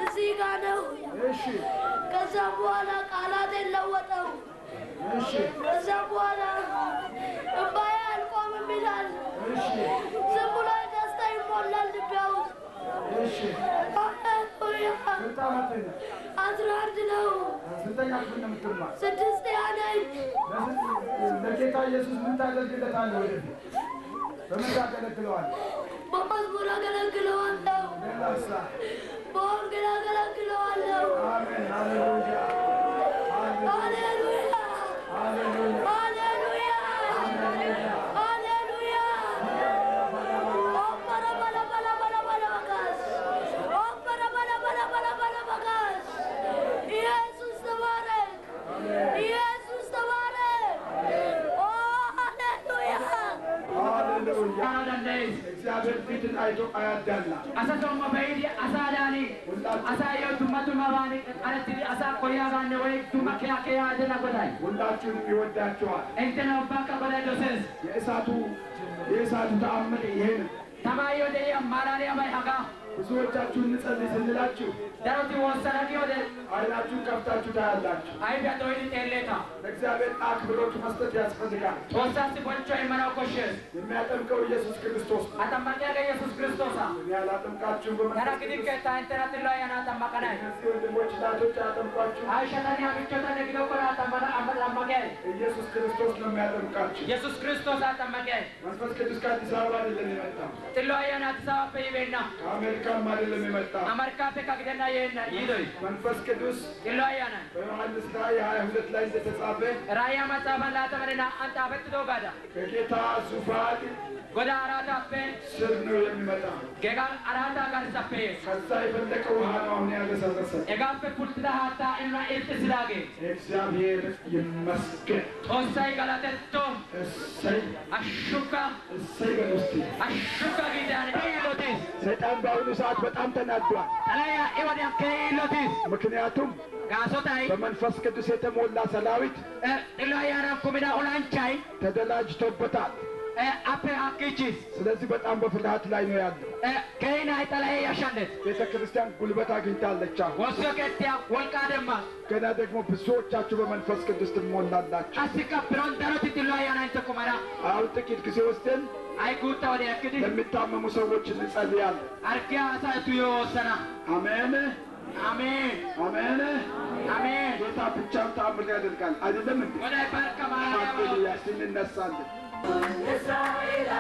እዚህ ጋር ነው እሺ ከዛ በኋላ ቃላት የለወጠው እሺ ከዛ በኋላ እባዬ አልቆምም ይላል እሺ ዝም ብሎ ደስታ ይሞላል ልቤው እሺ በጣም አትራድ ነው ስንተኛ ክፍል ነው የምትማር ስድስት ያነኝ ለጌታ ኢየሱስ ምን ታደርግለታለህ ወደፊት በምን ታገለግለዋለህ በመዝሙር አገለግለዋለሁ በወንጌል አገለግለዋለሁ አሜን ሃሌሉያ ሃሌሉያ ሃሌሉያ ሃሌሉያ ሃሌሉያ ኦፐራ ባላ ባላ ባላ ባላ ባጋስ ኦፐራ ባላ ባላ ባላ ባላ ባጋስ ኢየሱስ ተባረክ ኢየሱስ ተባረክ ኦ ሃሌሉያ ሃሌሉያ እግዚአብሔር ፊትን አይቶ አያዳላ አሰተውማ በይዲ አሳዳኒ አሳየው ቱማቱማ ባኒ አለቲ አሳ ቆያጋነ ወይ ቱማኪያ ከያ አደናበታይ ሁላችሁም ይወዳችኋል እንተና ባካ በላዶሰስ የእሳቱ ተአምር ይሄን ተማዮ ደያ ማራሪያ ባይ ሀጋ ብዙዎቻችሁ እንጸልይ ስንላችሁ ዳውቲ ወሰራዲ ወደ አይናችሁን ከፍታችሁ ታያላችሁ አይዳቶ ይጤሌታ እግዚአብሔር አክብሮት መስጠት ያስፈልጋል ወሳስ ቦንቾ የመናቆሽ የሚያጠምቀው ኢየሱስ ክርስቶስ አጠማቂያ ኢየሱስ ክርስቶስ ያላጠምቃችሁ በመናገር ከታንተራት ላይ ያናጠማቀናይ ወንድሞች ታቶች አጠምቋችሁ አይሸታኒ አብቾታ ደግዶ ቆራ አጠማና አማቂያ ኢየሱስ ክርስቶስ ነው የሚያጠምቃችሁ ኢየሱስ ክርስቶስ አጠማቂያ መንፈስ ቅዱስ ከአዲስ አበባ አይደለም የመጣው ጥሎያና አዲስ አበባ በይቤና አሜሪካ ማደለም የመጣ አሜሪካ ተካግደና ይይዶይ መንፈስ ቅዱስ ኢሎያና በዮሐንስ ራእይ 22 ላይ ተጻፈ ራእይ መጽሐፍ ላተመና አንተ አበጥዶ ጋዳ ከጌታ ዙፋን ጎዳ አራታ ፈን ስር ነው የሚመጣ ገጋ አራታ ጋር ሰፈ ከዛ የፈለቀው ውሃ ነው አሁን ያገሰሰ እጋፈ ፑልትዳ ሀታ እና ኢልትስዳጌ እግዚአብሔር ይመስገን ኦሳይ ጋላተቶ እሰይ አሹካ እሰይ በውስጥ አሹካ ጊዳን ኢሎቴስ ሰይጣን ባሁኑ ሰዓት በጣም ተናዷል አላያ ኢወዲያ ከኢሎቴስ ምክንያቱም ጋሶታይ በመንፈስ ቅዱስ የተሞላ ሰላዊት ኢሎያና ኮሚና ኦላንቻይ ተደላጅቶበታል አፕ አክቺስ ስለዚህ በጣም በፍርሃት ላይ ነው ያለው ከይና አይተላይ ያሻለት ቤተክርስቲያን ጉልበት አግኝታለች ወሰከቲያ ወልቃደማ ገና ደግሞ ብዙዎቻችሁ በመንፈስ ቅዱስ ትሞላላችሁ አስከብሮን ዳሮት ትሏያና እንተቆማራ አው ጥቂት ጊዜ ወስደን አይጉታ ወደ ያክዲ ለሚታመሙ ሰዎች እንጸልያለን አርኪያ ሳይቱ ይወሰና አሜን አሜን አሜን አሜን ጌታ ብቻውን ተአምር ያደርጋል አይደለም እንዴ ወደ ባርከማ ያስነሳልን